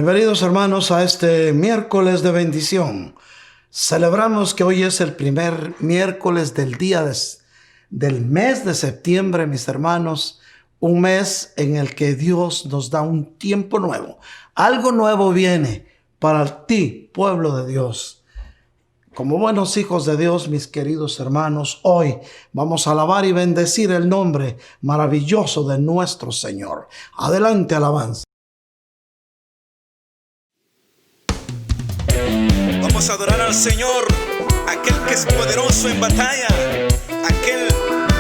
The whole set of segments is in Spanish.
Bienvenidos hermanos a este miércoles de bendición. Celebramos que hoy es el primer miércoles del mes de septiembre, mis hermanos. Un mes en el que Dios nos da un tiempo nuevo. Algo nuevo viene para ti, pueblo de Dios. Como buenos hijos de Dios, mis queridos hermanos, hoy vamos a alabar y bendecir el nombre maravilloso de nuestro Señor. Adelante, alabanza. Vamos a adorar al Señor, aquel que es poderoso en batalla, aquel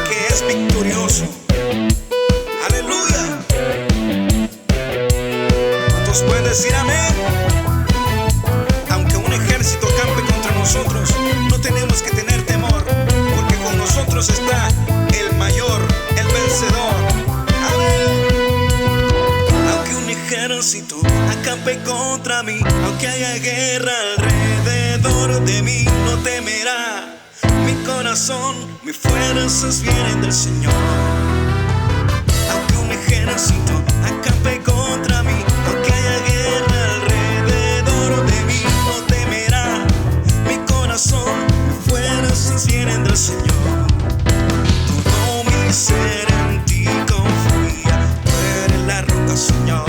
que es victorioso. Aleluya. ¿Cuántos pueden decir amén? Aunque un ejército campe contra nosotros, no tenemos que tener temor, porque con nosotros está el mayor, el vencedor. Amén. Aunque un ejército acampe contra mí, aunque haya guerra alrededor de mí, no temerá. Mi corazón, mis fuerzas vienen del Señor. Aunque un ejército acampe contra mí, aunque haya guerra alrededor de mí, no temerá. Mi corazón, mis fuerzas vienen del Señor. Todo mi ser en ti confía, tú eres la roca, Señor.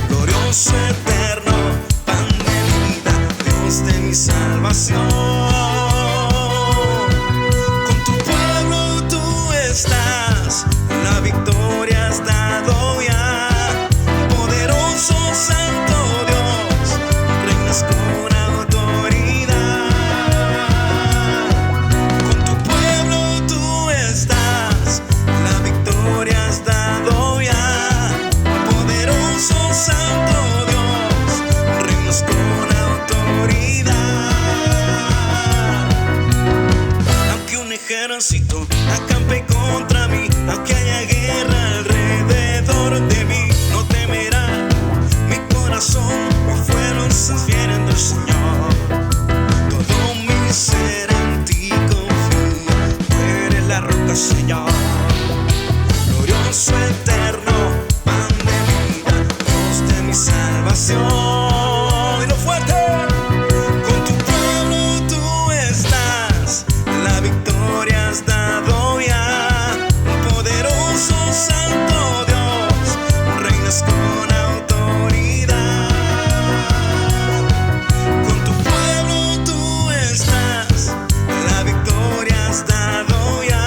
Glorioso, eterno, pan de vida, Dios de mi salvación. Con tu pueblo tú estás, la victoria has dado ya. Poderoso Santo Dios, reinas con autoridad. Con tu pueblo tú estás, la victoria has dado ya. Poderoso Santo Dios, reinas con autoridad. Aunque un ejército acampe contra mí, aunque haya guerra alrededor de mí, no temerá. Mi corazón, mis fuerzas vienen del Señor. Todo mi ser en ti confía, tú eres la roca, Señor. Glorioso, eterno, pan de vida, Dios de mi salvación. Dilo fuerte. Con tu pueblo tú estás, la victoria has dado ya. Poderoso Santo Dios, reinas con autoridad. Con tu pueblo tú estás, la victoria has dado ya.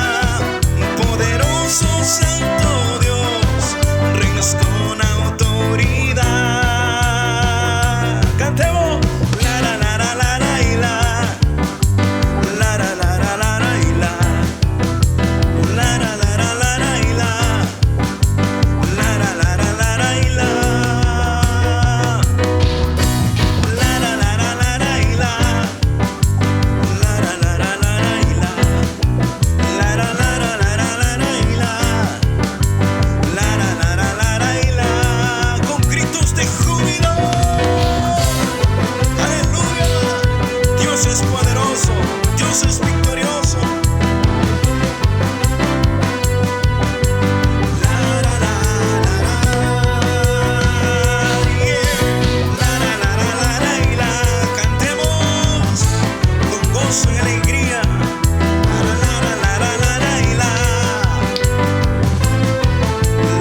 Poderoso Santo Dios, reinas con autoridad. Cantemos. La la la la la la y la. La la la la la la y la. La la la la la la y la. La la la la la la y la. La la la la la la y la. La la la la la la y la. La la la la la la la y la. La la la la la la y la. Con gritos de júbilo. Aleluya. Dios es poderoso, Dios es victorioso. La la la la la, yeah. La la la la la la y la. Cantemos con gozo y alegría. La la la la la la la y la.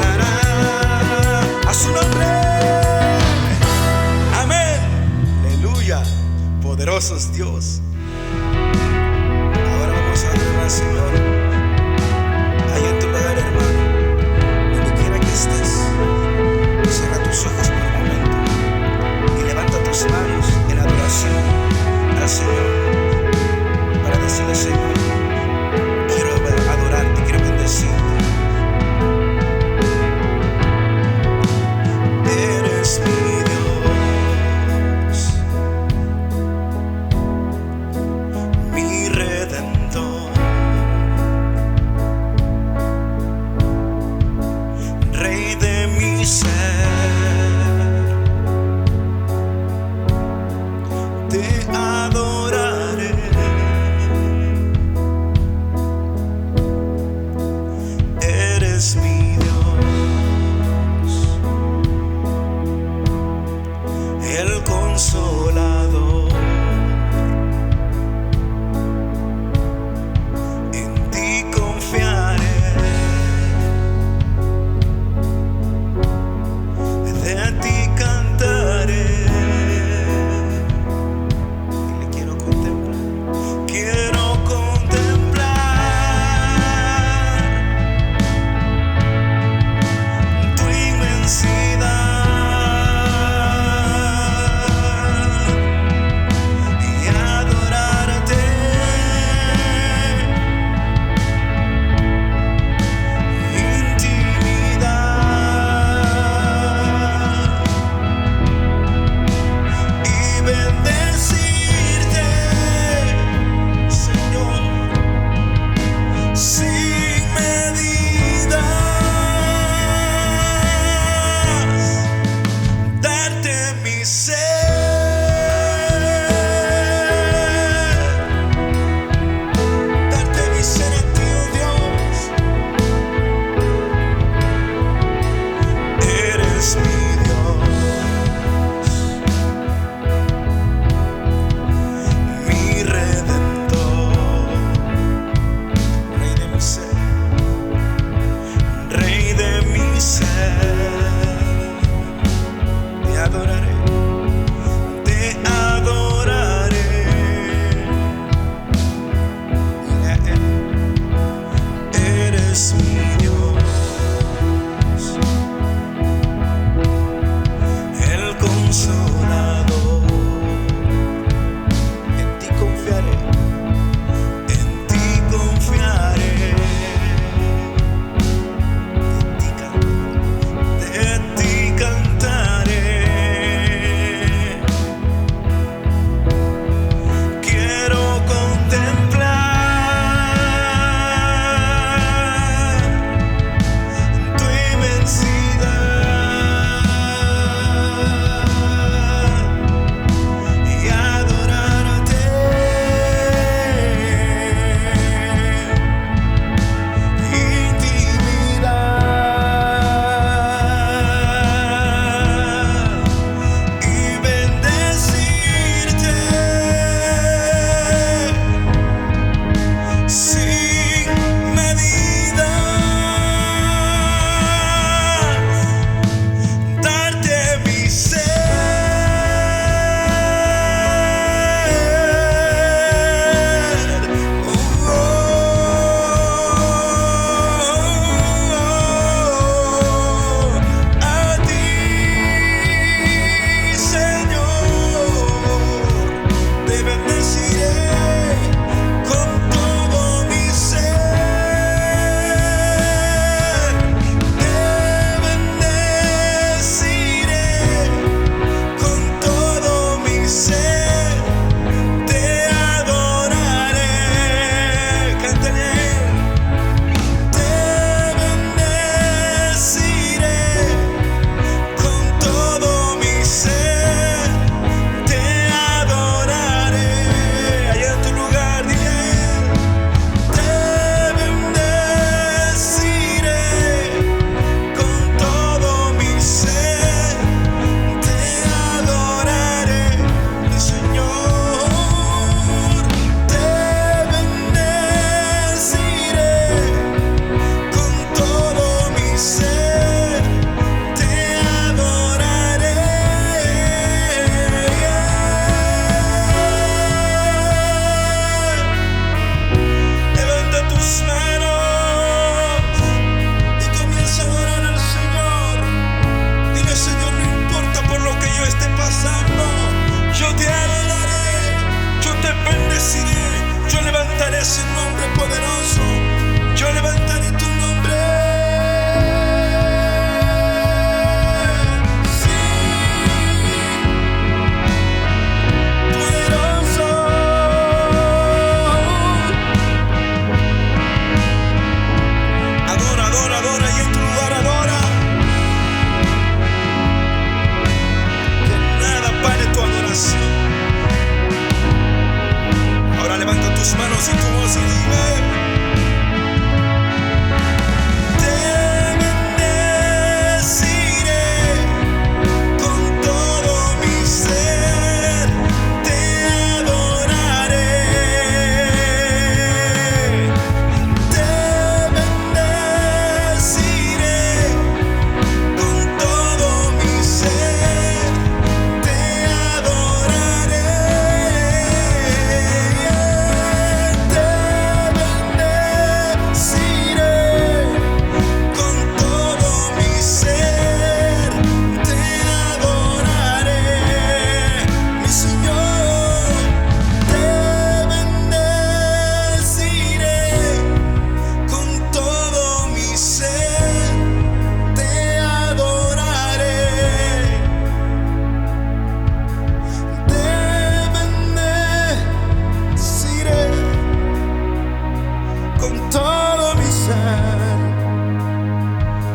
La la, a su nombre. Amén. Aleluya. Poderoso es Dios. Ahora vamos a adorar al Señor. Ahí en tu lugar, hermano, donde quiera que estés, cierra tus ojos por un momento y levanta tus manos en adoración al Señor para decirle: Señor, quiero adorarte, quiero bendecirte. Eres mi Dios, mi Redentor, Rey de mi ser. Te adoraré, eres mi Dios.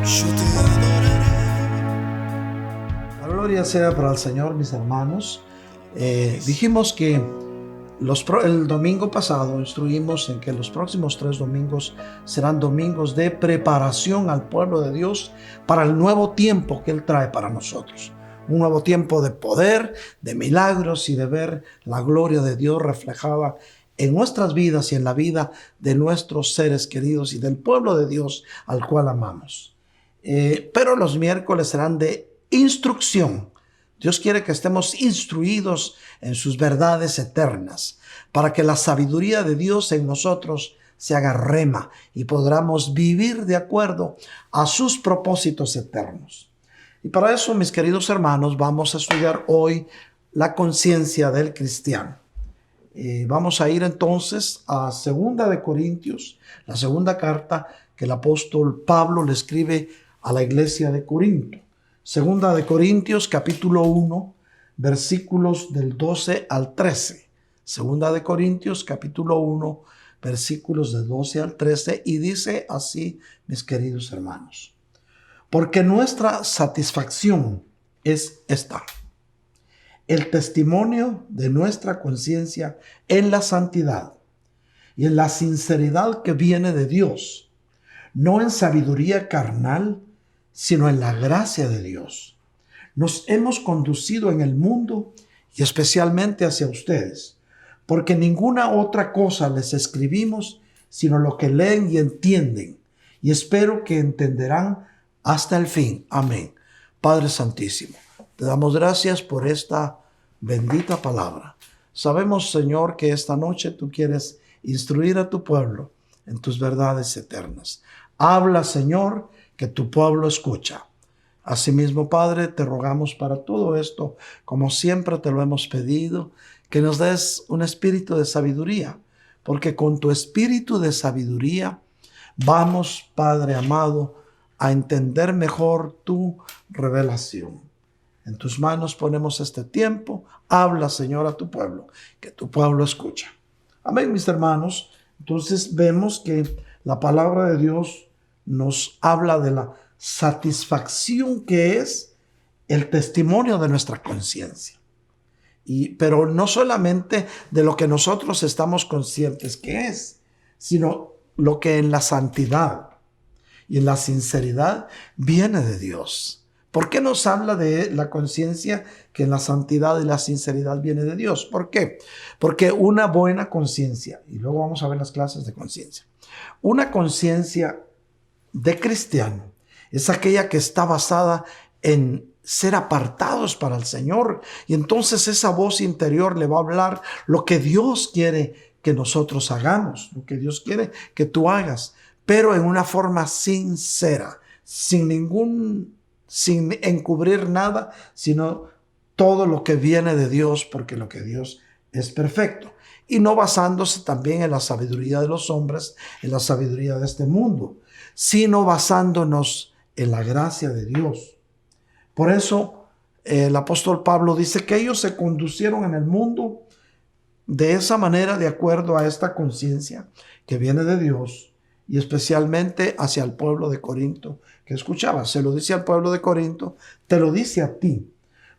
yo te adoraré. La gloria sea para el Señor, mis hermanos. Dijimos que el domingo pasado instruimos en que los próximos 3 domingos serán domingos de preparación al pueblo de Dios para el nuevo tiempo que Él trae para nosotros. Un nuevo tiempo de poder, de milagros y de ver la gloria de Dios reflejada en nuestras vidas y en la vida de nuestros seres queridos y del pueblo de Dios al cual amamos. Pero los miércoles serán de instrucción. Dios quiere que estemos instruidos en sus verdades eternas para que la sabiduría de Dios en nosotros se haga rema y podamos vivir de acuerdo a sus propósitos eternos. Y para eso, mis queridos hermanos, vamos a estudiar hoy la conciencia del cristiano. Vamos a ir entonces a 2 de Corintios, la segunda carta que el apóstol Pablo le escribe a la iglesia de Corinto. 2 de Corintios, capítulo 1, versículos del 12 al 13. 2 de Corintios, capítulo 1, versículos del 12 al 13, y dice así, mis queridos hermanos: porque nuestra satisfacción es esta: el testimonio de nuestra conciencia en la santidad y en la sinceridad que viene de Dios, no en sabiduría carnal, sino en la gracia de Dios. Nos hemos conducido en el mundo y especialmente hacia ustedes, porque ninguna otra cosa les escribimos sino lo que leen y entienden, y espero que entenderán hasta el fin. Amén. Padre Santísimo, te damos gracias por esta bendita palabra. Sabemos, Señor, que esta noche tú quieres instruir a tu pueblo en tus verdades eternas. Habla, Señor, que tu pueblo escucha. Asimismo, Padre, te rogamos para todo esto, como siempre te lo hemos pedido, que nos des un espíritu de sabiduría, porque con tu espíritu de sabiduría vamos, Padre amado, a entender mejor tu revelación. En tus manos ponemos este tiempo. Habla, Señor, a tu pueblo, que tu pueblo escucha. Amén, mis hermanos. Entonces vemos que la palabra de Dios nos habla de la satisfacción que es el testimonio de nuestra conciencia. Pero no solamente de lo que nosotros estamos conscientes que es, sino lo que en la santidad y en la sinceridad viene de Dios. ¿Por qué nos habla de la conciencia que en la santidad y la sinceridad viene de Dios? ¿Por qué? Porque una buena conciencia, y luego vamos a ver las clases de conciencia, una conciencia de cristiano es aquella que está basada en ser apartados para el Señor, y entonces esa voz interior le va a hablar lo que Dios quiere que nosotros hagamos, lo que Dios quiere que tú hagas, pero en una forma sincera, sin encubrir nada, sino todo lo que viene de Dios, porque lo que Dios es perfecto. Y no basándose también en la sabiduría de los hombres, en la sabiduría de este mundo, sino basándonos en la gracia de Dios. Por eso el apóstol Pablo dice que ellos se conducieron en el mundo de esa manera, de acuerdo a esta conciencia que viene de Dios, y especialmente hacia el pueblo de Corinto que escuchaba. Se lo dice al pueblo de Corinto, te lo dice a ti,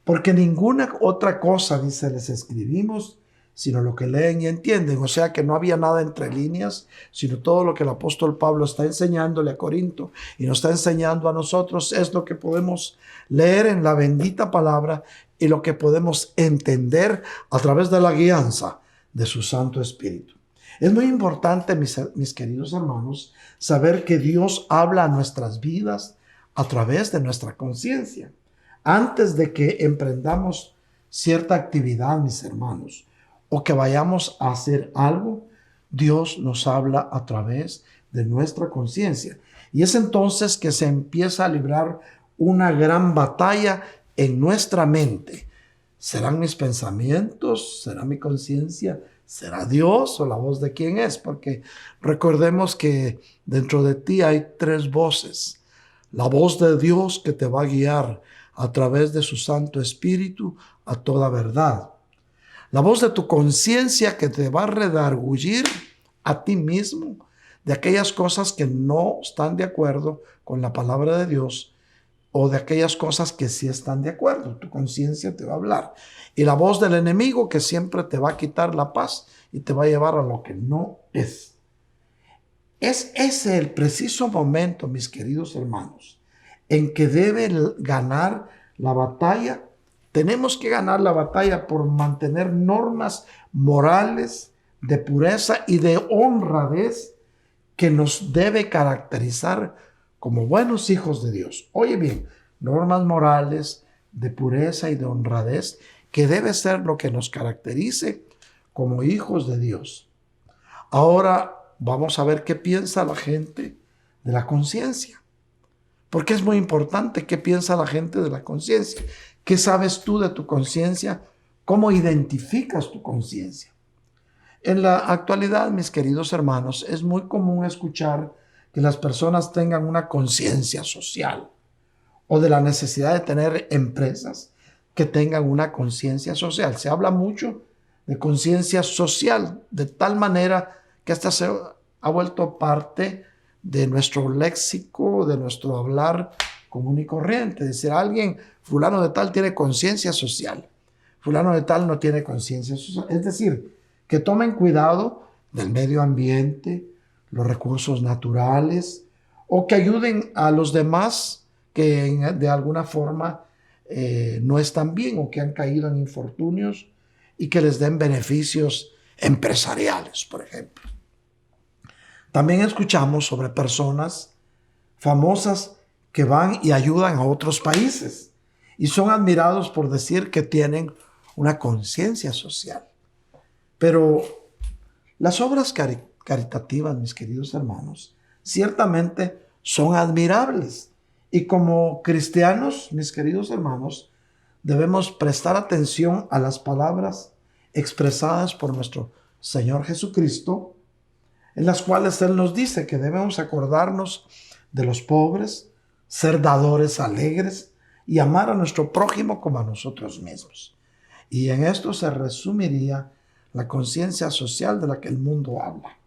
porque ninguna otra cosa, dice, les escribimos sino lo que leen y entienden. O sea que no había nada entre líneas, sino todo lo que el apóstol Pablo está enseñándole a Corinto y nos está enseñando a nosotros es lo que podemos leer en la bendita palabra y lo que podemos entender a través de la guianza de su Santo Espíritu. Es muy importante, mis queridos hermanos, saber que Dios habla a nuestras vidas a través de nuestra conciencia. Antes de que emprendamos cierta actividad, mis hermanos, o que vayamos a hacer algo, Dios nos habla a través de nuestra conciencia. Y es entonces que se empieza a librar una gran batalla en nuestra mente. ¿Serán mis pensamientos? ¿Será mi conciencia? ¿Será Dios o la voz de quién es? Porque recordemos que dentro de ti hay 3 voces. La voz de Dios que te va a guiar a través de su Santo Espíritu a toda verdad. La voz de tu conciencia que te va a redarguir a ti mismo de aquellas cosas que no están de acuerdo con la palabra de Dios o de aquellas cosas que sí están de acuerdo. Tu conciencia te va a hablar. Y la voz del enemigo que siempre te va a quitar la paz y te va a llevar a lo que no es. Es ese el preciso momento, mis queridos hermanos, en que debe ganar la batalla. Tenemos que ganar la batalla por mantener normas morales de pureza y de honradez que nos debe caracterizar como buenos hijos de Dios. Oye bien, normas morales de pureza y de honradez que debe ser lo que nos caracterice como hijos de Dios. Ahora vamos a ver qué piensa la gente de la conciencia. Porque es muy importante qué piensa la gente de la conciencia. ¿Qué sabes tú de tu conciencia? ¿Cómo identificas tu conciencia? En la actualidad, mis queridos hermanos, es muy común escuchar que las personas tengan una conciencia social o de la necesidad de tener empresas que tengan una conciencia social. Se habla mucho de conciencia social, de tal manera que hasta se ha vuelto parte de nuestro léxico, de nuestro hablar común y corriente. Es decir, alguien, fulano de tal tiene conciencia social, fulano de tal no tiene conciencia social. Es decir, que tomen cuidado del medio ambiente, los recursos naturales, o que ayuden a los demás que de alguna forma no están bien o que han caído en infortunios y que les den beneficios empresariales, por ejemplo. También escuchamos sobre personas famosas que van y ayudan a otros países y son admirados por decir que tienen una conciencia social. Pero las obras caritativas, mis queridos hermanos, ciertamente son admirables. Y como cristianos, mis queridos hermanos, debemos prestar atención a las palabras expresadas por nuestro Señor Jesucristo, en las cuales Él nos dice que debemos acordarnos de los pobres, ser dadores alegres y amar a nuestro prójimo como a nosotros mismos. Y en esto se resumiría la conciencia social de la que el mundo habla.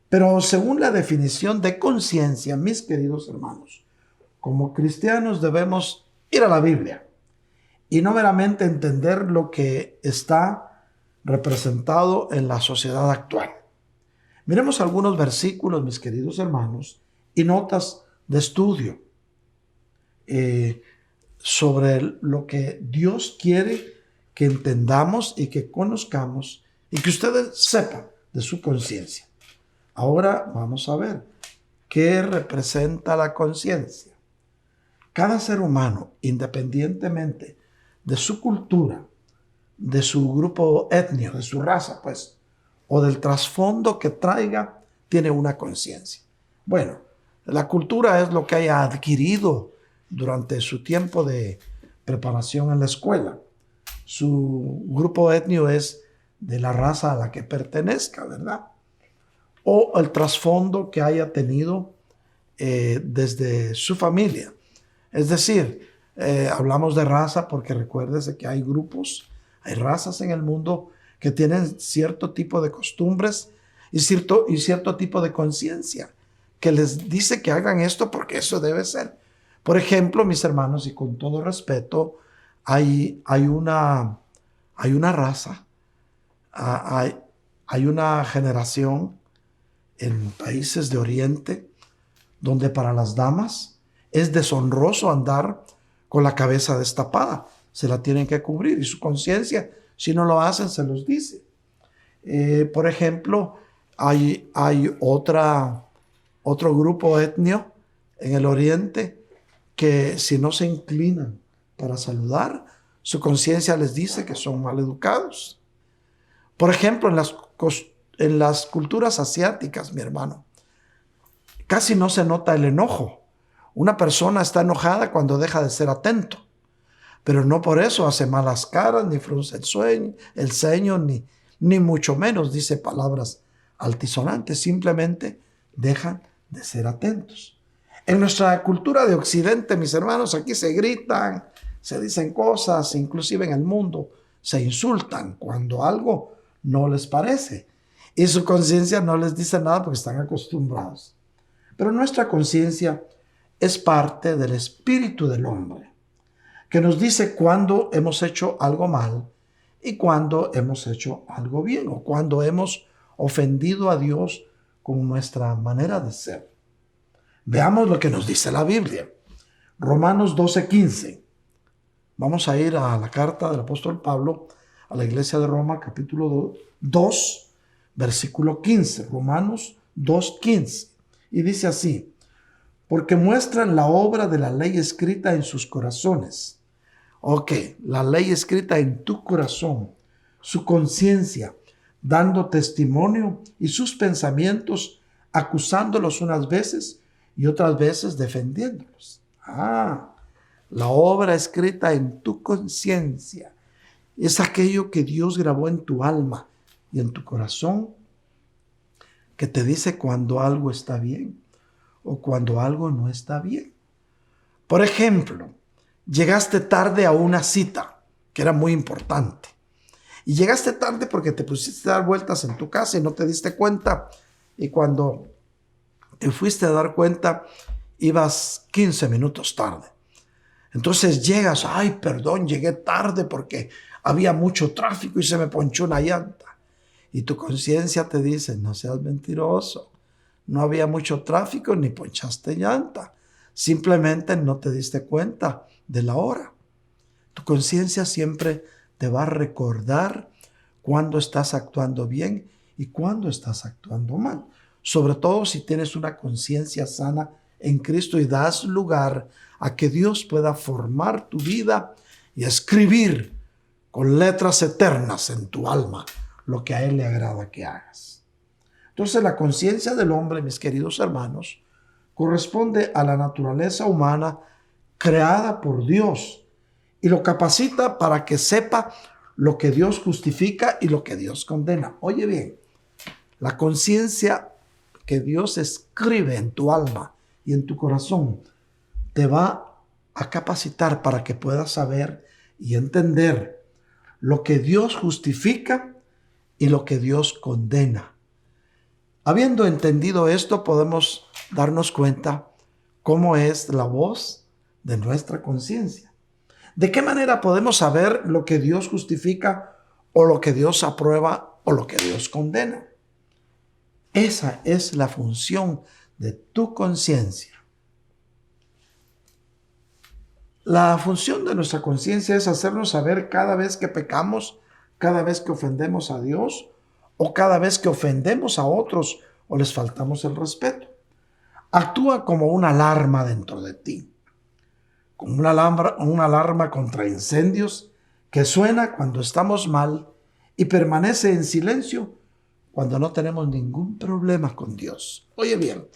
Pero según la definición de conciencia, mis queridos hermanos, como cristianos debemos ir a la Biblia y no meramente entender lo que está representado en la sociedad actual. Miremos algunos versículos, mis queridos hermanos, y notas de estudio sobre lo que Dios quiere que entendamos y que conozcamos y que ustedes sepan de su conciencia. Ahora vamos a ver qué representa la conciencia. Cada ser humano, independientemente de su cultura, de su grupo étnico, de su raza, pues, o del trasfondo que traiga, tiene una conciencia. Bueno, la cultura es lo que haya adquirido durante su tiempo de preparación en la escuela. Su grupo étnico es de la raza a la que pertenezca, ¿verdad? O el trasfondo que haya tenido desde su familia. Es decir, hablamos de raza porque recuérdese que hay grupos, hay razas en el mundo que tienen cierto tipo de costumbres y cierto tipo de conciencia que les dice que hagan esto porque eso debe ser. Por ejemplo, mis hermanos, y con todo respeto, hay una raza, hay una generación en países de Oriente donde para las damas es deshonroso andar con la cabeza destapada. Se la tienen que cubrir y su conciencia, si no lo hacen, se los dice. Por ejemplo, hay otro grupo étnico en el Oriente que si no se inclinan para saludar, su conciencia les dice que son mal educados. Por ejemplo, en las culturas asiáticas, mi hermano, casi no se nota el enojo. Una persona está enojada cuando deja de ser atento, pero no por eso hace malas caras, ni frunce el ceño, ni mucho menos dice palabras altisonantes, simplemente dejan de ser atentos. En nuestra cultura de Occidente, mis hermanos, aquí se gritan, se dicen cosas, inclusive en el mundo se insultan cuando algo no les parece. y su conciencia no les dice nada porque están acostumbrados. Pero nuestra conciencia es parte del espíritu del hombre, que nos dice cuando hemos hecho algo mal y cuando hemos hecho algo bien, o cuando hemos ofendido a Dios con nuestra manera de ser. Veamos lo que nos dice la Biblia. Romanos 12:15. Vamos a ir a la carta del apóstol Pablo a la iglesia de Roma, capítulo 2, versículo 15. Romanos 2:15. Y dice así: porque muestran la obra de la ley escrita en sus corazones. Ok, la ley escrita en tu corazón, su conciencia, dando testimonio, y sus pensamientos, acusándolos unas veces y otras veces defendiéndolos. La obra escrita en tu conciencia es aquello que Dios grabó en tu alma y en tu corazón, que te dice cuando algo está bien o cuando algo no está bien. Por ejemplo, llegaste tarde a una cita que era muy importante. Y llegaste tarde porque te pusiste a dar vueltas en tu casa y no te diste cuenta. Y cuando te fuiste a dar cuenta, ibas 15 minutos tarde. Entonces llegas, ay, perdón, llegué tarde porque había mucho tráfico y se me ponchó una llanta. Y tu conciencia te dice, no seas mentiroso. No había mucho tráfico ni ponchaste llanta. Simplemente no te diste cuenta de la hora. Tu conciencia siempre te va a recordar cuándo estás actuando bien y cuándo estás actuando mal. Sobre todo si tienes una conciencia sana en Cristo y das lugar a que Dios pueda formar tu vida y escribir con letras eternas en tu alma lo que a Él le agrada que hagas. Entonces la conciencia del hombre, mis queridos hermanos, corresponde a la naturaleza humana creada por Dios y lo capacita para que sepa lo que Dios justifica y lo que Dios condena. Oye bien, la conciencia que Dios escribe en tu alma y en tu corazón te va a capacitar para que puedas saber y entender lo que Dios justifica y lo que Dios condena. Habiendo entendido esto, podemos darnos cuenta cómo es la voz de nuestra conciencia. ¿De qué manera podemos saber lo que Dios justifica o lo que Dios aprueba o lo que Dios condena? Esa es la función de tu conciencia. La función de nuestra conciencia es hacernos saber cada vez que pecamos, cada vez que ofendemos a Dios o cada vez que ofendemos a otros o les faltamos el respeto. Actúa como una alarma dentro de ti, como una alarma contra incendios que suena cuando estamos mal y permanece en silencio cuando no tenemos ningún problema con Dios. Oye bien,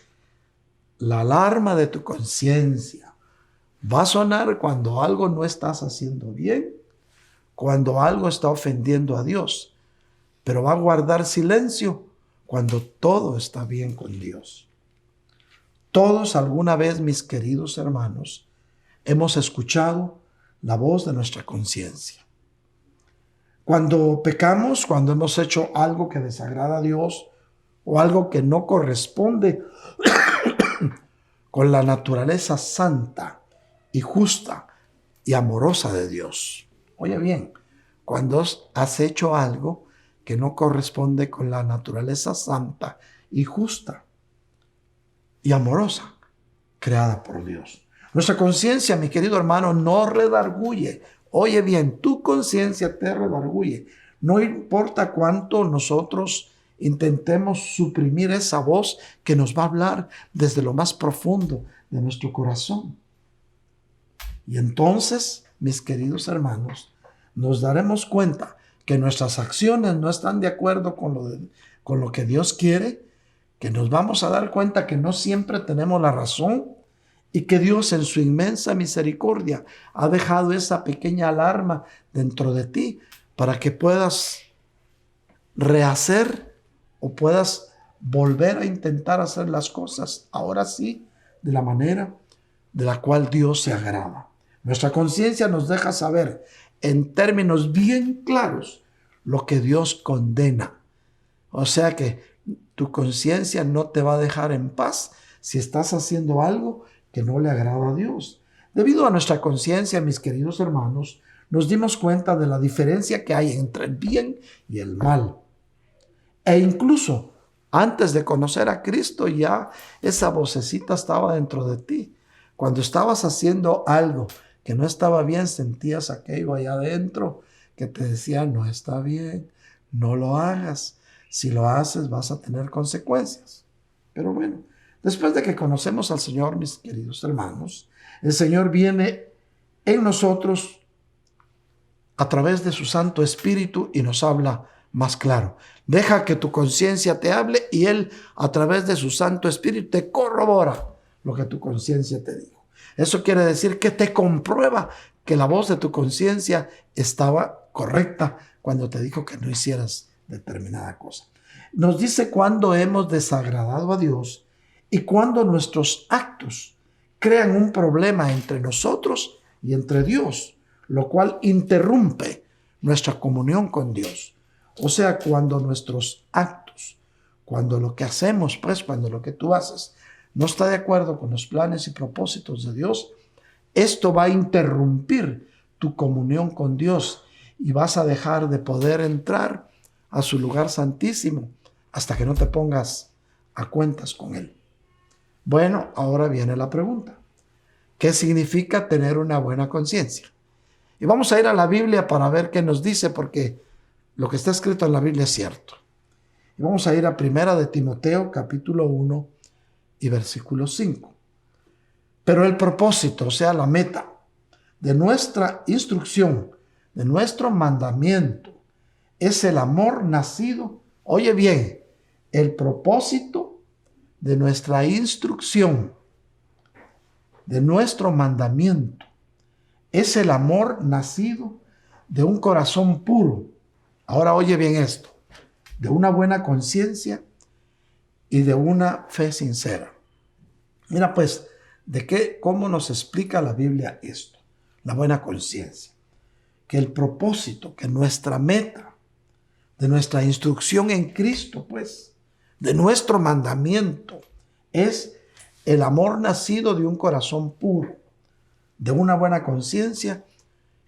la alarma de tu conciencia va a sonar cuando algo no estás haciendo bien, cuando algo está ofendiendo a Dios, pero va a guardar silencio cuando todo está bien con Dios. Todos alguna vez, mis queridos hermanos, hemos escuchado la voz de nuestra conciencia. Cuando pecamos, cuando hemos hecho algo que desagrada a Dios o algo que no corresponde con la naturaleza santa y justa y amorosa de Dios. Oye bien, cuando has hecho algo que no corresponde con la naturaleza santa y justa y amorosa creada por Dios. Nuestra conciencia, mi querido hermano, no redarguye. Oye bien, tu conciencia te redarguye. No importa cuánto nosotros intentemos suprimir esa voz que nos va a hablar desde lo más profundo de nuestro corazón. Y entonces, mis queridos hermanos, nos daremos cuenta que nuestras acciones no están de acuerdo con lo que Dios quiere, que nos vamos a dar cuenta que no siempre tenemos la razón y que Dios en su inmensa misericordia ha dejado esa pequeña alarma dentro de ti para que puedas rehacer o puedas volver a intentar hacer las cosas, ahora sí, de la manera de la cual Dios se agrada. Nuestra conciencia nos deja saber en términos bien claros lo que Dios condena. O sea que tu conciencia no te va a dejar en paz si estás haciendo algo que no le agrada a Dios. Debido a nuestra conciencia, mis queridos hermanos, nos dimos cuenta de la diferencia que hay entre el bien y el mal. E incluso antes de conocer a Cristo, ya esa vocecita estaba dentro de ti. Cuando estabas haciendo algo que no estaba bien, sentías aquello allá adentro que te decía, no está bien, no lo hagas. Si lo haces, vas a tener consecuencias. Pero bueno, después de que conocemos al Señor, mis queridos hermanos, el Señor viene en nosotros a través de su Santo Espíritu y nos habla más claro. Deja que tu conciencia te hable y Él, a través de su Santo Espíritu, te corrobora lo que tu conciencia te dijo. Eso quiere decir que te comprueba que la voz de tu conciencia estaba correcta cuando te dijo que no hicieras determinada cosa. Nos dice cuando hemos desagradado a Dios y cuando nuestros actos crean un problema entre nosotros y entre Dios, lo cual interrumpe nuestra comunión con Dios. O sea, cuando nuestros actos, cuando lo que hacemos, cuando lo que tú haces no está de acuerdo con los planes y propósitos de Dios, esto va a interrumpir tu comunión con Dios y vas a dejar de poder entrar a su lugar santísimo hasta que no te pongas a cuentas con Él. Bueno, ahora viene la pregunta. ¿Qué significa tener una buena conciencia? Y vamos a ir a la Biblia para ver qué nos dice, porque lo que está escrito en la Biblia es cierto. Y vamos a ir a 1 de Timoteo, capítulo 1 y versículo 5. Pero el propósito, o sea, la meta de nuestra instrucción, de nuestro mandamiento, es el amor nacido. Oye bien, el propósito de nuestra instrucción, de nuestro mandamiento, es el amor nacido de un corazón puro. Ahora oye bien esto, de una buena conciencia y de una fe sincera. Mira pues, ¿cómo nos explica la Biblia esto? La buena conciencia. Que el propósito, que nuestra meta, de nuestra instrucción en Cristo, pues, de nuestro mandamiento, es el amor nacido de un corazón puro, de una buena conciencia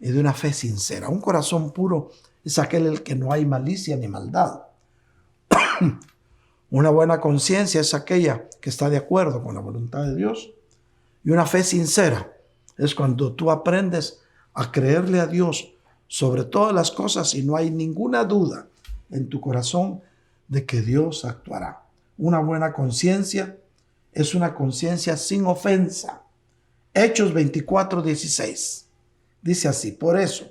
y de una fe sincera. Un corazón puro es aquel en el que no hay malicia ni maldad. Una buena conciencia es aquella que está de acuerdo con la voluntad de Dios. Y una fe sincera es cuando tú aprendes a creerle a Dios sobre todas las cosas y no hay ninguna duda en tu corazón de que Dios actuará. Una buena conciencia es una conciencia sin ofensa. Hechos 24:16 dice así: por eso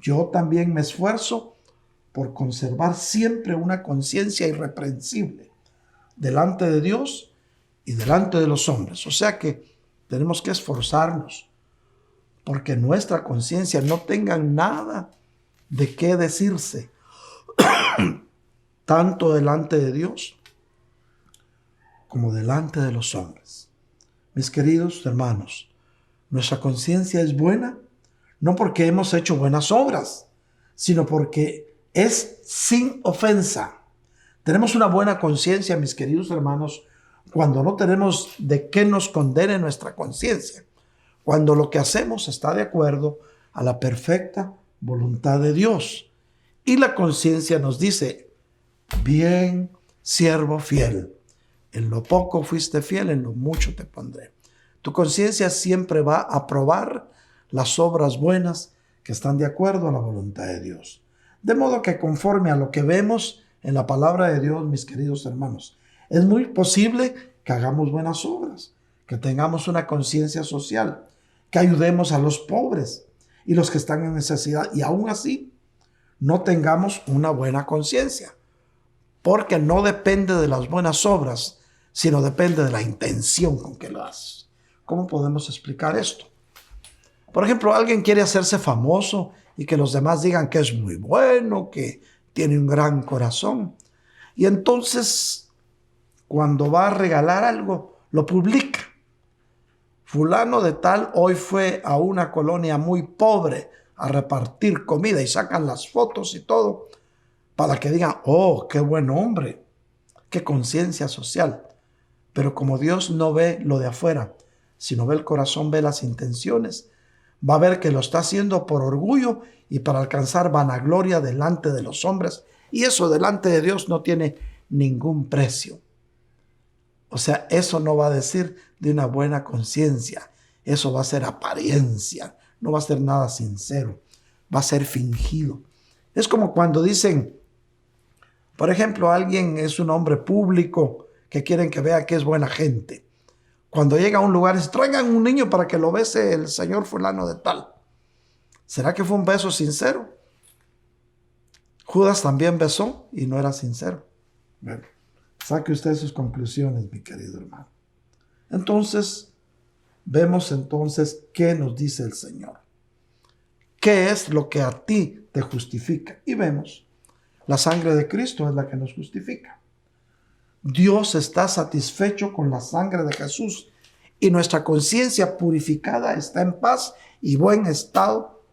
yo también me esfuerzo por conservar siempre una conciencia irreprensible delante de Dios y delante de los hombres. O sea que tenemos que esforzarnos porque nuestra conciencia no tenga nada de qué decirse, tanto delante de Dios como delante de los hombres. Mis queridos hermanos, nuestra conciencia es buena no porque hemos hecho buenas obras, sino porque es sin ofensa. Tenemos una buena conciencia, mis queridos hermanos, cuando no tenemos de qué nos condene nuestra conciencia, cuando lo que hacemos está de acuerdo a la perfecta voluntad de Dios. Y la conciencia nos dice: bien, siervo fiel, en lo poco fuiste fiel, en lo mucho te pondré. Tu conciencia siempre va a aprobar las obras buenas que están de acuerdo a la voluntad de Dios. De modo que conforme a lo que vemos en la palabra de Dios, mis queridos hermanos, es muy posible que hagamos buenas obras, que tengamos una conciencia social, que ayudemos a los pobres y los que están en necesidad, y aún así no tengamos una buena conciencia, porque no depende de las buenas obras, sino depende de la intención con que lo haces. ¿Cómo podemos explicar esto? Por ejemplo, alguien quiere hacerse famoso y que los demás digan que es muy bueno, que tiene un gran corazón. Y entonces, cuando va a regalar algo, lo publica. Fulano de tal hoy fue a una colonia muy pobre a repartir comida y sacan las fotos y todo para que digan, oh, qué buen hombre, qué conciencia social. Pero como Dios no ve lo de afuera, sino ve el corazón, ve las intenciones, va a ver que lo está haciendo por orgullo y para alcanzar vanagloria delante de los hombres. Y eso delante de Dios no tiene ningún precio. O sea, eso no va a decir de una buena conciencia. Eso va a ser apariencia. No va a ser nada sincero. Va a ser fingido. Es como cuando dicen, por ejemplo, alguien es un hombre público que quieren que vea que es buena gente. Cuando llega a un lugar, dice, traigan un niño para que lo bese el señor fulano de tal. ¿Será que fue un beso sincero? Judas también besó y no era sincero. Bueno, saque usted sus conclusiones, mi querido hermano. Entonces, vemos entonces qué nos dice el Señor. ¿Qué es lo que a ti te justifica? Y vemos, la sangre de Cristo es la que nos justifica. Dios está satisfecho con la sangre de Jesús y nuestra conciencia purificada está en paz y buen estado.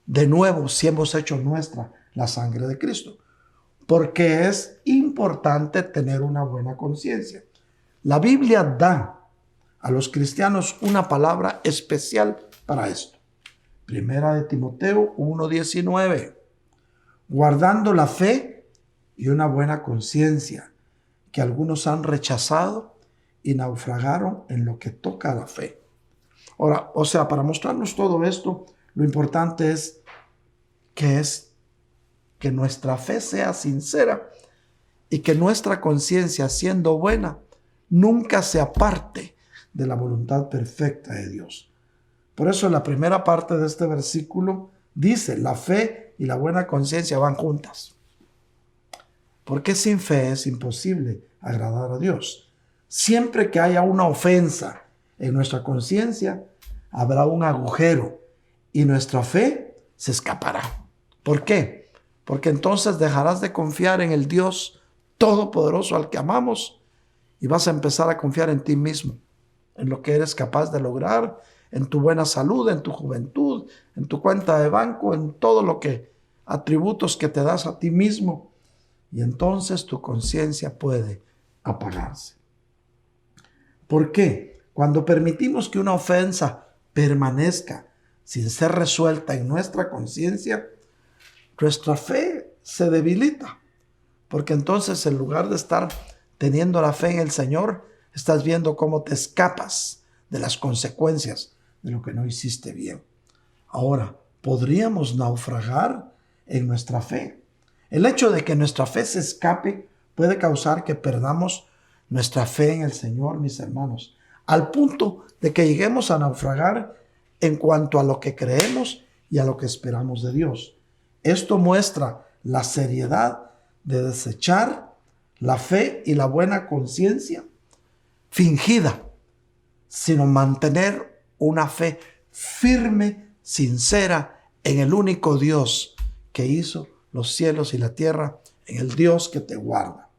De nuevo, si hemos hecho nuestra la sangre de Cristo, porque es importante tener una buena conciencia. La Biblia da a los cristianos una palabra especial para esto. Primera de Timoteo 1:19, guardando la fe y una buena conciencia, que algunos han rechazado y naufragaron en lo que toca a la fe. Ahora, o sea, para mostrarnos todo esto, lo importante es que nuestra fe sea sincera y que nuestra conciencia, siendo buena, nunca se aparte de la voluntad perfecta de Dios. Por eso la primera parte de este versículo dice, la fe y la buena conciencia van juntas. Porque sin fe es imposible agradar a Dios. Siempre que haya una ofensa en nuestra conciencia, habrá un agujero y nuestra fe se escapará. ¿Por qué? Porque entonces dejarás de confiar en el Dios todopoderoso al que amamos y vas a empezar a confiar en ti mismo, en lo que eres capaz de lograr, en tu buena salud, en tu juventud, en tu cuenta de banco, en todo lo que, atributos que te das a ti mismo. Y entonces tu conciencia puede apagarse. ¿Por qué? Cuando permitimos que una ofensa permanezca sin ser resuelta en nuestra conciencia, nuestra fe se debilita. Porque entonces en lugar de estar teniendo la fe en el Señor, estás viendo cómo te escapas de las consecuencias de lo que no hiciste bien. Ahora, podríamos naufragar en nuestra fe. El hecho de que nuestra fe se escape puede causar que perdamos nuestra fe en el Señor, mis hermanos, al punto de que lleguemos a naufragar en cuanto a lo que creemos y a lo que esperamos de Dios. Esto muestra la seriedad de desechar la fe y la buena conciencia fingida, sino mantener una fe firme, sincera en el único Dios que hizo los cielos y la tierra, en el Dios que te guarda.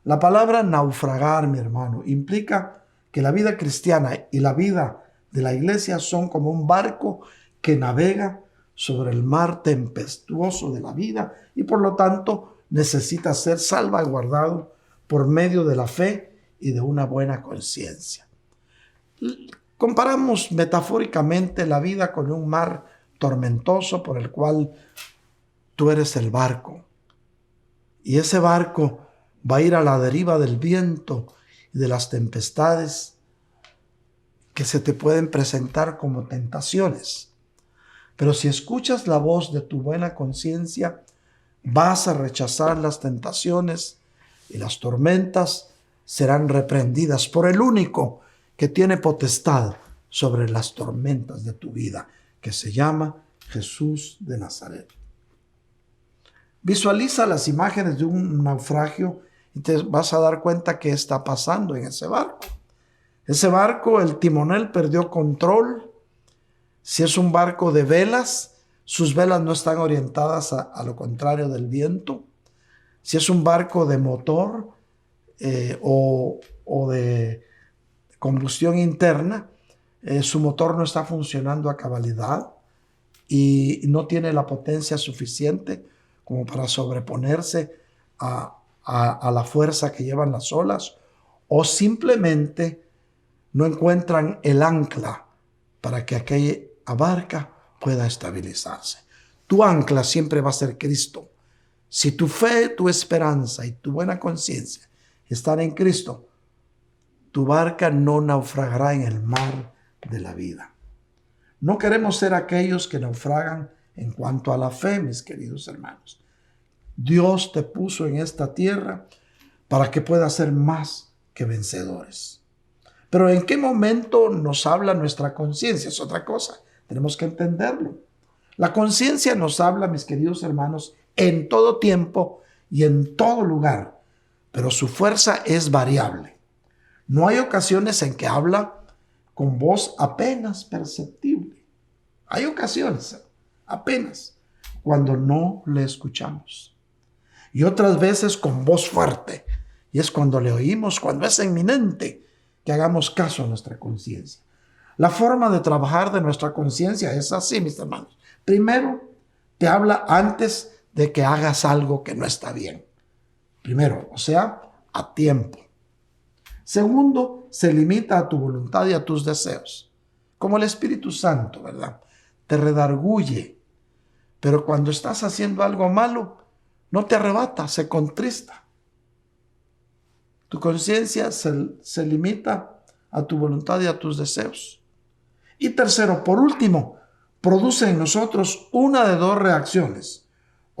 La palabra naufragar, mi hermano, implica que la vida cristiana y la vida de la iglesia son como un barco que navega sobre el mar tempestuoso de la vida y por lo tanto necesita ser salvaguardado por medio de la fe y de una buena conciencia. Comparamos metafóricamente la vida con un mar tormentoso por el cual tú eres el barco. Y ese barco va a ir a la deriva del viento y de las tempestades que se te pueden presentar como tentaciones. Pero si escuchas la voz de tu buena conciencia, vas a rechazar las tentaciones y las tormentas serán reprendidas por el único que tiene potestad sobre las tormentas de tu vida, que se llama Jesús de Nazaret. Visualiza las imágenes de un naufragio y te vas a dar cuenta qué está pasando en ese barco. Ese barco, el timonel perdió control. Si es un barco de velas, sus velas no están orientadas a lo contrario del viento. Si es un barco de motor o de combustión interna, su motor no está funcionando a cabalidad y no tiene la potencia suficiente como para sobreponerse a la fuerza que llevan las olas, o simplemente no encuentran el ancla para que aquella barca pueda estabilizarse. Tu ancla siempre va a ser Cristo. Si tu fe, tu esperanza y tu buena conciencia están en Cristo, tu barca no naufragará en el mar de la vida. No queremos ser aquellos que naufragan en cuanto a la fe, mis queridos hermanos. Dios te puso en esta tierra para que puedas ser más que vencedores. Pero ¿en qué momento nos habla nuestra conciencia? Es otra cosa. Tenemos que entenderlo. La conciencia nos habla, mis queridos hermanos, en todo tiempo y en todo lugar, pero su fuerza es variable. No hay ocasiones en que habla con voz apenas perceptible. Hay ocasiones apenas cuando no le escuchamos. Y otras veces con voz fuerte. Y es cuando le oímos, cuando es inminente que hagamos caso a nuestra conciencia. La forma de trabajar de nuestra conciencia es así, mis hermanos. Primero, te habla antes de que hagas algo que no está bien. Primero, o sea, a tiempo. Segundo, se limita a tu voluntad y a tus deseos. Como el Espíritu Santo, ¿verdad? Te redarguye. Pero cuando estás haciendo algo malo, no te arrebata, se contrista. Tu conciencia se limita a tu voluntad y a tus deseos. Y tercero, por último, produce en nosotros una de dos reacciones.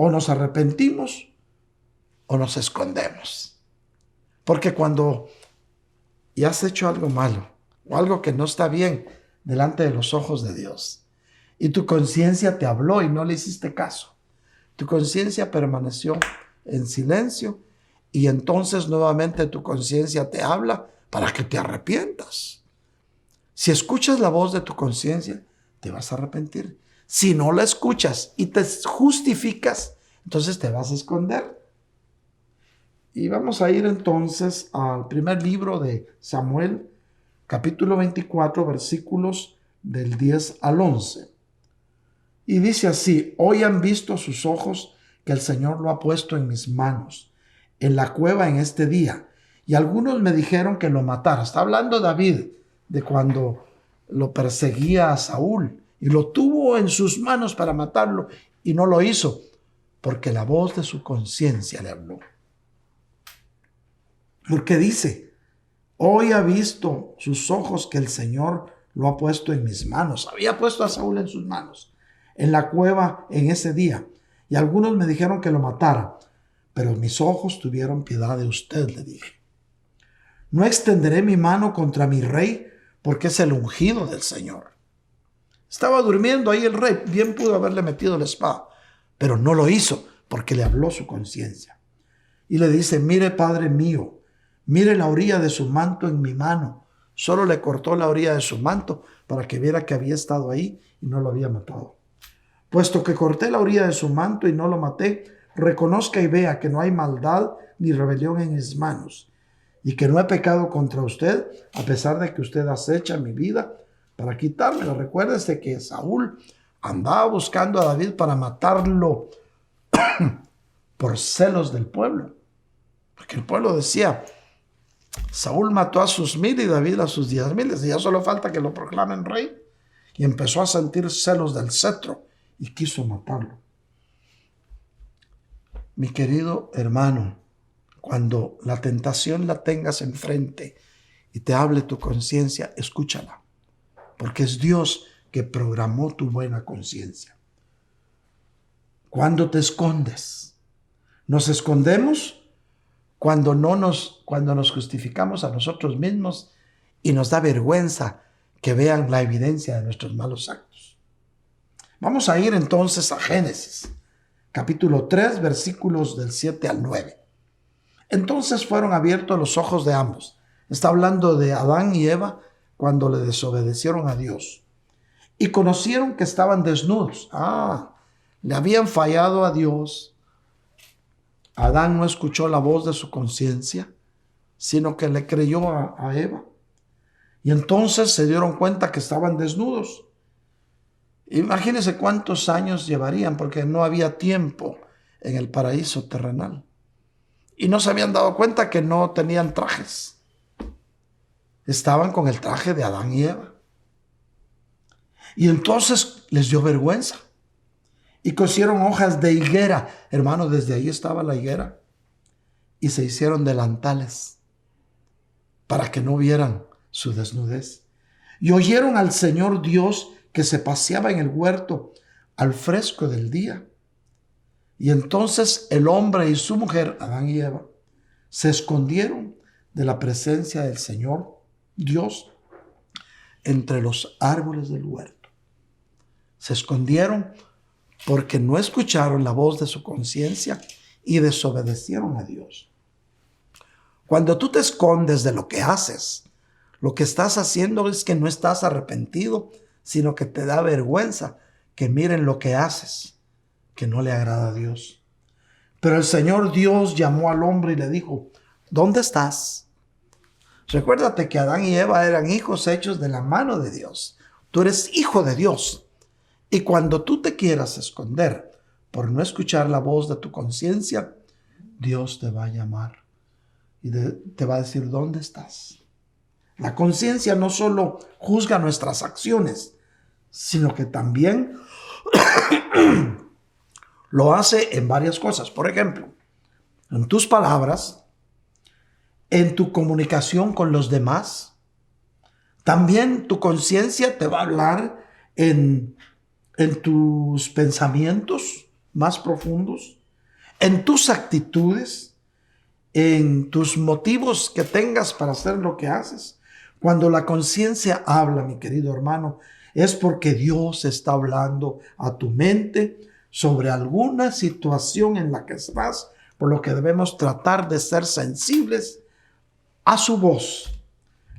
O nos arrepentimos o nos escondemos. Porque cuando ya has hecho algo malo o algo que no está bien delante de los ojos de Dios y tu conciencia te habló y no le hiciste caso, tu conciencia permaneció en silencio y entonces nuevamente tu conciencia te habla para que te arrepientas. Si escuchas la voz de tu conciencia, te vas a arrepentir. Si no la escuchas y te justificas, entonces te vas a esconder. Y vamos a ir entonces al primer libro de Samuel, capítulo 24, versículos del 10 al 11. Y dice así: hoy han visto sus ojos que el Señor lo ha puesto en mis manos, en la cueva en este día. Y algunos me dijeron que lo matara. Está hablando David de cuando lo perseguía a Saúl y lo tuvo en sus manos para matarlo y no lo hizo porque la voz de su conciencia le habló. Porque dice: hoy ha visto sus ojos que el Señor lo ha puesto en mis manos. Había puesto a Saúl en sus manos, en la cueva en ese día. Y algunos me dijeron que lo matara, pero mis ojos tuvieron piedad de usted, le dije. No extenderé mi mano contra mi rey, porque es el ungido del Señor. Estaba durmiendo ahí el rey, bien pudo haberle metido la espada, pero no lo hizo porque le habló su conciencia. Y le dice: mire, Padre mío, mire la orilla de su manto en mi mano. Solo le cortó la orilla de su manto para que viera que había estado ahí y no lo había matado. Puesto que corté la orilla de su manto y no lo maté, reconozca y vea que no hay maldad ni rebelión en mis manos, y que no he pecado contra usted, a pesar de que usted acecha mi vida para quitármelo. Recuérdese que Saúl andaba buscando a David para matarlo por celos del pueblo. Porque el pueblo decía: Saúl mató a sus 1000 y David a sus 10,000. Y ya solo falta que lo proclamen rey. Y empezó a sentir celos del cetro y quiso matarlo. Mi querido hermano, cuando la tentación la tengas enfrente y te hable tu conciencia, escúchala. Porque es Dios que programó tu buena conciencia. ¿Cuándo te escondes? ¿Nos escondemos? Cuando nos justificamos a nosotros mismos y nos da vergüenza que vean la evidencia de nuestros malos actos. Vamos a ir entonces a Génesis, capítulo 3, versículos del 7 al 9. Entonces fueron abiertos los ojos de ambos. Está hablando de Adán y Eva cuando le desobedecieron a Dios. Y conocieron que estaban desnudos. Le habían fallado a Dios. Adán no escuchó la voz de su conciencia, sino que le creyó a Eva. Y entonces se dieron cuenta que estaban desnudos. Imagínense cuántos años llevarían, porque no había tiempo en el paraíso terrenal. Y no se habían dado cuenta que no tenían trajes. Estaban con el traje de Adán y Eva. Y entonces les dio vergüenza. Y cosieron hojas de higuera. Hermano, desde ahí estaba la higuera. Y se hicieron delantales para que no vieran su desnudez. Y oyeron al Señor Dios que se paseaba en el huerto al fresco del día. Y entonces el hombre y su mujer, Adán y Eva, se escondieron de la presencia del Señor Dios entre los árboles del huerto. Se escondieron porque no escucharon la voz de su conciencia y desobedecieron a Dios. Cuando tú te escondes de lo que haces, lo que estás haciendo es que no estás arrepentido, sino que te da vergüenza que miren lo que haces, que no le agrada a Dios. Pero el Señor Dios llamó al hombre y le dijo, ¿dónde estás? Recuérdate que Adán y Eva eran hijos hechos de la mano de Dios. Tú eres hijo de Dios. Y cuando tú te quieras esconder por no escuchar la voz de tu conciencia, Dios te va a llamar y te va a decir, ¿dónde estás? La conciencia no solo juzga nuestras acciones, sino que también lo hace en varias cosas. Por ejemplo, en tus palabras, en tu comunicación con los demás. También tu conciencia te va a hablar en tus pensamientos más profundos, en tus actitudes, en tus motivos que tengas para hacer lo que haces. Cuando la conciencia habla, mi querido hermano, es porque Dios está hablando a tu mente sobre alguna situación en la que estás, por lo que debemos tratar de ser sensibles a su voz.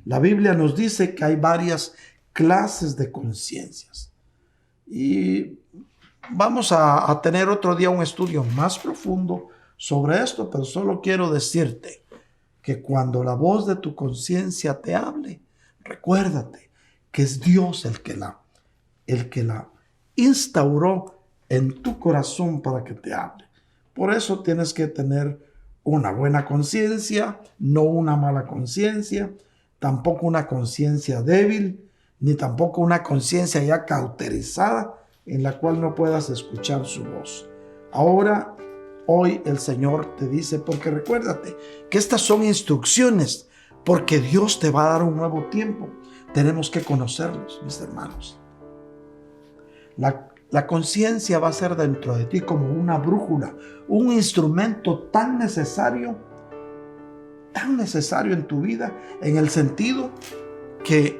La Biblia nos dice que hay varias clases de conciencias. Y vamos a tener otro día un estudio más profundo sobre esto, pero solo quiero decirte que cuando la voz de tu conciencia te hable, recuérdate que es Dios el que la instauró en tu corazón para que te hable. Por eso tienes que tener una buena conciencia, no una mala conciencia, tampoco una conciencia débil, ni tampoco una conciencia ya cauterizada en la cual no puedas escuchar su voz. Ahora, hoy el Señor te dice, porque recuérdate que estas son instrucciones, porque Dios te va a dar un nuevo tiempo. Tenemos que conocerlos, mis hermanos. La conciencia va a ser dentro de ti como una brújula, un instrumento tan necesario en tu vida, en el sentido que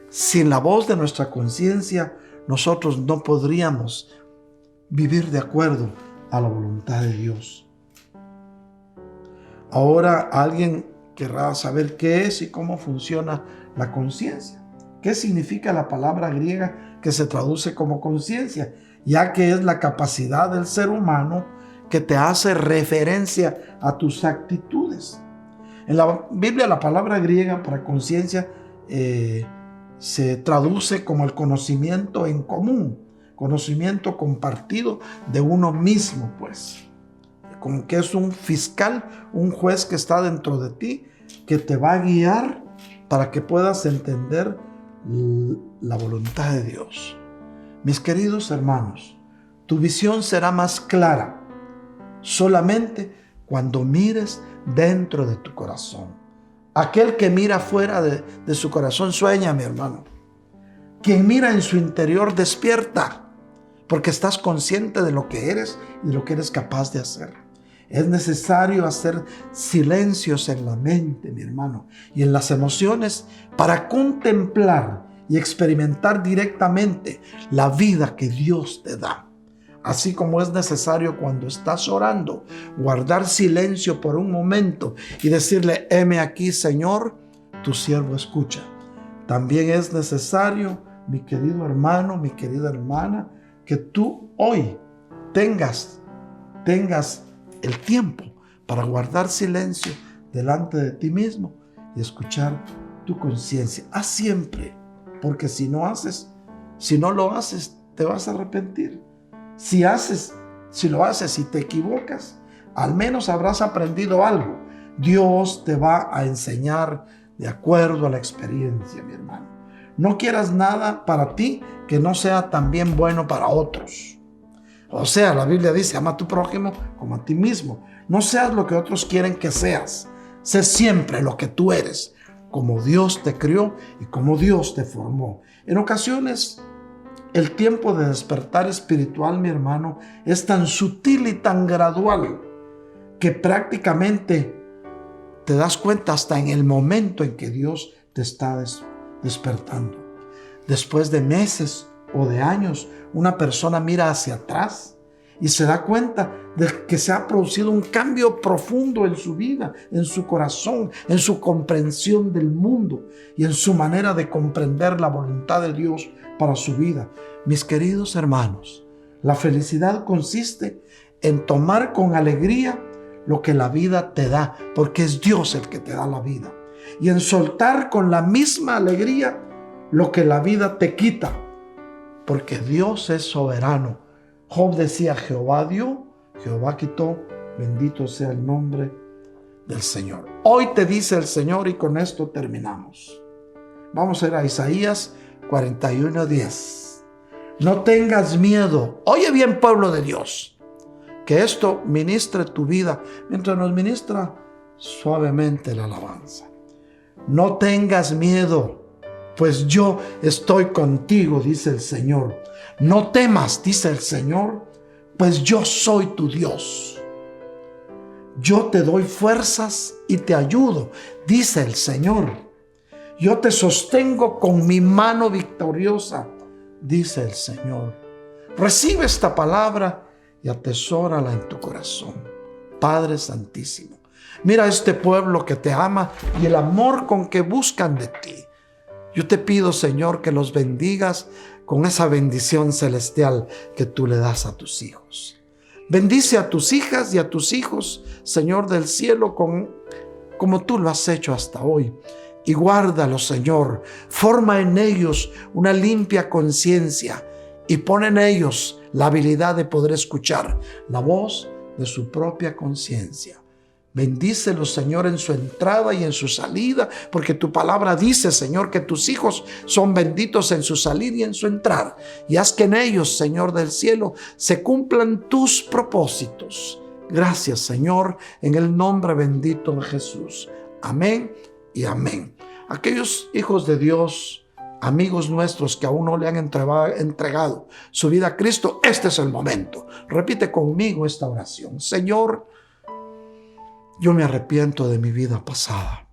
sin la voz de nuestra conciencia nosotros no podríamos vivir de acuerdo a la voluntad de Dios. Ahora alguien querrá saber qué es y cómo funciona la conciencia. ¿Qué significa la palabra griega que se traduce como conciencia? Ya que es la capacidad del ser humano que te hace referencia a tus actitudes. En la Biblia la palabra griega para conciencia se traduce como el conocimiento en común, conocimiento compartido de uno mismo, pues. Como que es un fiscal, un juez que está dentro de ti, que te va a guiar para que puedas entender la voluntad de Dios. Mis queridos hermanos, tu visión será más clara solamente cuando mires dentro de tu corazón. Aquel que mira fuera de su corazón sueña, mi hermano. Quien mira en su interior despierta, porque estás consciente de lo que eres y de lo que eres capaz de hacer. Es necesario hacer silencios en la mente, mi hermano, y en las emociones para contemplar y experimentar directamente la vida que Dios te da. Así como es necesario cuando estás orando, guardar silencio por un momento y decirle, heme aquí, Señor, tu siervo escucha. También es necesario, mi querido hermano, mi querida hermana, que tú hoy tengas el tiempo para guardar silencio delante de ti mismo y escuchar tu conciencia. Haz siempre, porque si no lo haces, te vas a arrepentir. Si haces Si lo haces y te equivocas, al menos habrás aprendido algo. Dios te va a enseñar de acuerdo a la experiencia, mi hermano. No quieras nada para ti que no sea también bueno para otros. O sea, la Biblia dice, ama a tu prójimo como a ti mismo. No seas lo que otros quieren que seas. Sé siempre lo que tú eres, como Dios te crió y como Dios te formó. En ocasiones, el tiempo de despertar espiritual, mi hermano, es tan sutil y tan gradual que prácticamente te das cuenta hasta en el momento en que Dios te está despertando. Después de meses o de años, una persona mira hacia atrás y se da cuenta de que se ha producido un cambio profundo en su vida, en su corazón, en su comprensión del mundo y en su manera de comprender la voluntad de Dios para su vida. Mis queridos hermanos, la felicidad consiste en tomar con alegría lo que la vida te da, porque es Dios el que te da la vida, y en soltar con la misma alegría lo que la vida te quita, porque Dios es soberano. Job decía, Jehová dio, Jehová quitó, bendito sea el nombre del Señor. Hoy te dice el Señor, y con esto terminamos. Vamos a ir a Isaías 41:10. No tengas miedo. Oye bien, pueblo de Dios, que esto ministre tu vida mientras nos ministra suavemente la alabanza. No tengas miedo, pues yo estoy contigo, dice el Señor. No temas, dice el Señor, pues yo soy tu Dios. Yo te doy fuerzas y te ayudo, dice el Señor. Yo te sostengo con mi mano victoriosa, dice el Señor. Recibe esta palabra y atesórala en tu corazón. Padre Santísimo, mira a este pueblo que te ama y el amor con que buscan de ti. Yo te pido, Señor, que los bendigas con esa bendición celestial que tú le das a tus hijos. Bendice a tus hijas y a tus hijos, Señor del cielo, como tú lo has hecho hasta hoy. Y guárdalos, Señor. Forma en ellos una limpia conciencia y pon en ellos la habilidad de poder escuchar la voz de su propia conciencia. Bendícelos, Señor, en su entrada y en su salida, porque tu palabra dice, Señor, que tus hijos son benditos en su salir y en su entrar. Y haz que en ellos, Señor del cielo, se cumplan tus propósitos. Gracias, Señor, en el nombre bendito de Jesús. Amén y amén. Aquellos hijos de Dios, amigos nuestros que aún no le han entregado su vida a Cristo, este es el momento. Repite conmigo esta oración. Señor, yo me arrepiento de mi vida pasada,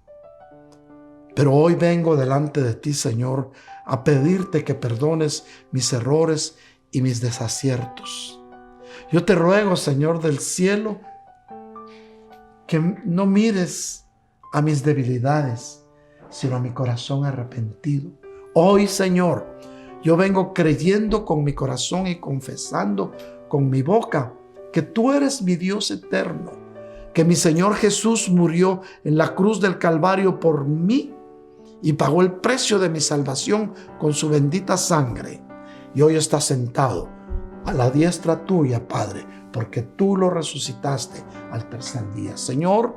pero hoy vengo delante de ti, Señor, a pedirte que perdones mis errores y mis desaciertos. Yo te ruego, Señor del cielo, que no mires a mis debilidades, sino a mi corazón arrepentido. Hoy, Señor, yo vengo creyendo con mi corazón y confesando con mi boca que tú eres mi Dios eterno, que mi Señor Jesús murió en la cruz del Calvario por mí y pagó el precio de mi salvación con su bendita sangre. Y hoy está sentado a la diestra tuya, Padre, porque tú lo resucitaste al tercer día. Señor,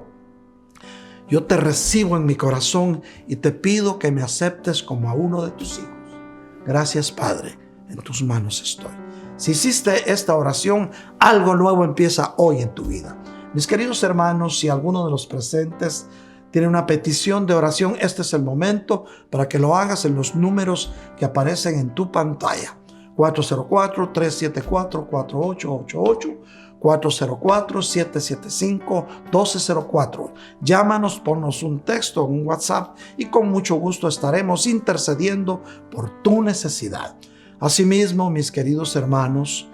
yo te recibo en mi corazón y te pido que me aceptes como a uno de tus hijos. Gracias, Padre, en tus manos estoy. Si hiciste esta oración, algo nuevo empieza hoy en tu vida. Mis queridos hermanos, si alguno de los presentes tiene una petición de oración, este es el momento para que lo hagas en los números que aparecen en tu pantalla. 404-374-4888, 404-775-1204. Llámanos, ponnos un texto, un WhatsApp y con mucho gusto estaremos intercediendo por tu necesidad. Asimismo, mis queridos hermanos,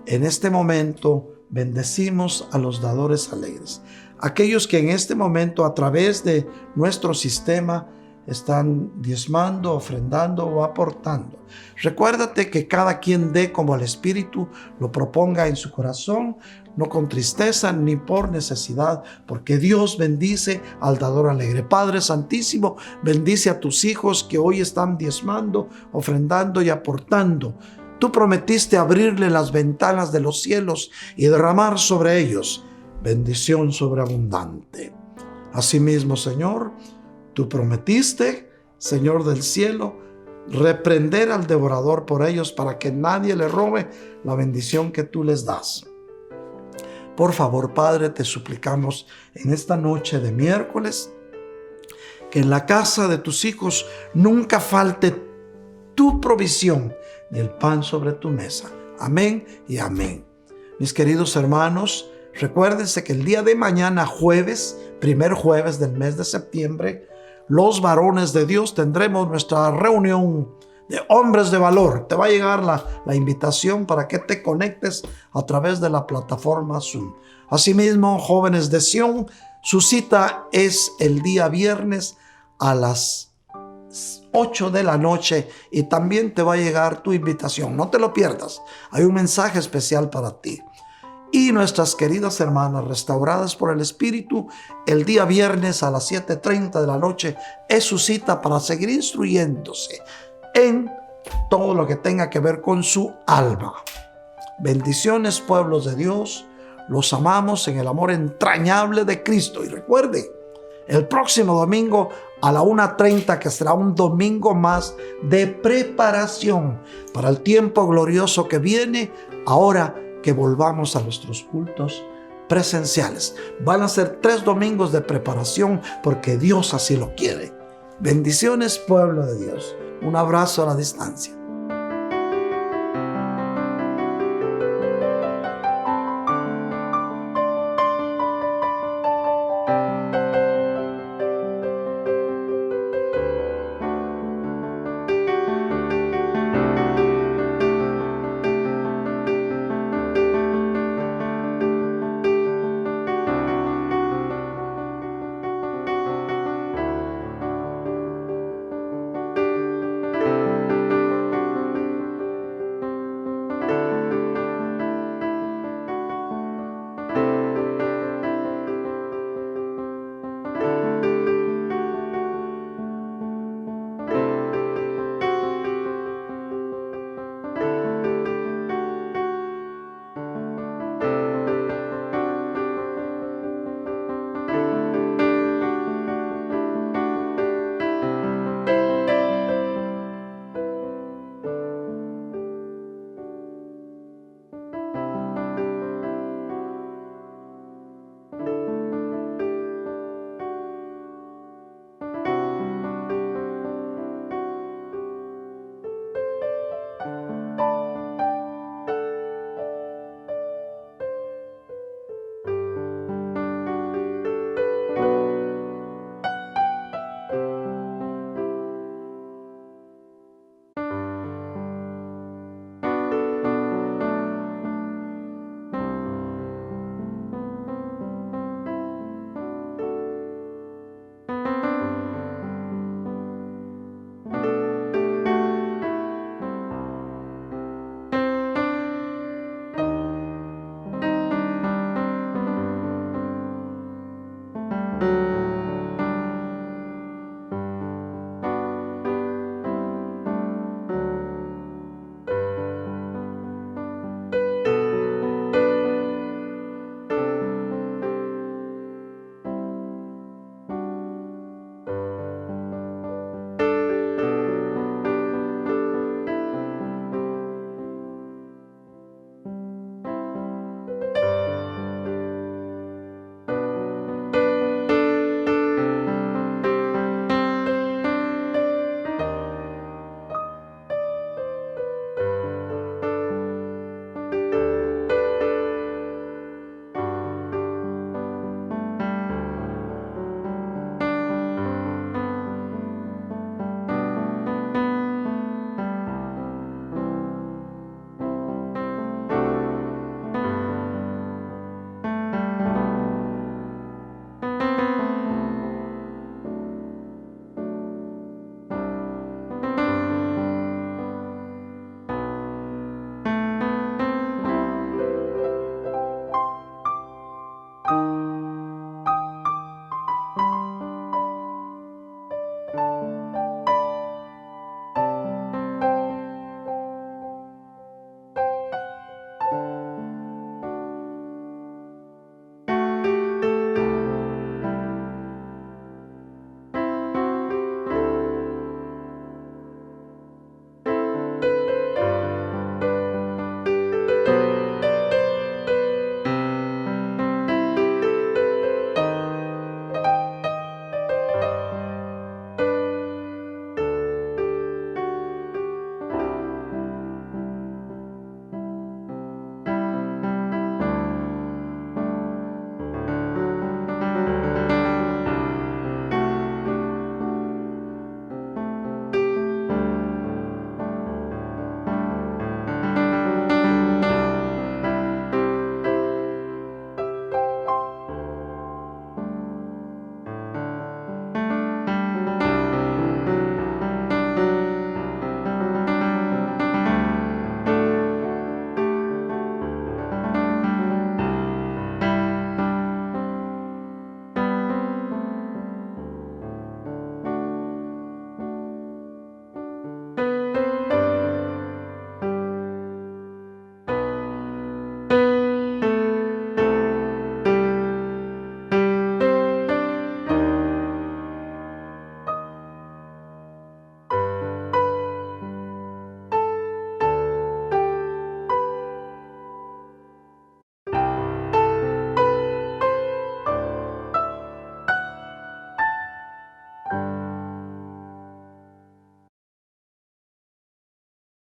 en este momento bendecimos a los dadores alegres, aquellos que en este momento a través de nuestro sistema están diezmando, ofrendando o aportando. Recuérdate que cada quien dé como el Espíritu lo proponga en su corazón, no con tristeza ni por necesidad, porque Dios bendice al dador alegre. Padre Santísimo, bendice a tus hijos que hoy están diezmando, ofrendando y aportando. Tú prometiste abrirle las ventanas de los cielos y derramar sobre ellos bendición sobreabundante. Asimismo, Señor, tú prometiste, Señor del cielo, reprender al devorador por ellos para que nadie le robe la bendición que tú les das. Por favor, Padre, te suplicamos en esta noche de miércoles que en la casa de tus hijos nunca falte tu provisión ni el pan sobre tu mesa. Amén y amén. Mis queridos hermanos, recuérdense que el día de mañana, jueves, primer jueves del mes de septiembre, los varones de Dios tendremos nuestra reunión de hombres de valor. Te va a llegar la invitación para que te conectes a través de la plataforma Zoom. Asimismo, jóvenes de Sion, su cita es el día viernes a las 8 de la noche y también te va a llegar tu invitación. No te lo pierdas. Hay un mensaje especial para ti. Y nuestras queridas hermanas restauradas por el Espíritu, el día viernes a las 7:30 de la noche es su cita para seguir instruyéndose en todo lo que tenga que ver con su alma. Bendiciones, pueblos de Dios. Los amamos en el amor entrañable de Cristo. Y recuerde, el próximo domingo a la 1:30, que será un domingo más de preparación para el tiempo glorioso que viene, ahora que volvamos a nuestros cultos presenciales. Van a ser 3 domingos de preparación porque Dios así lo quiere. Bendiciones, pueblo de Dios. Un abrazo a la distancia.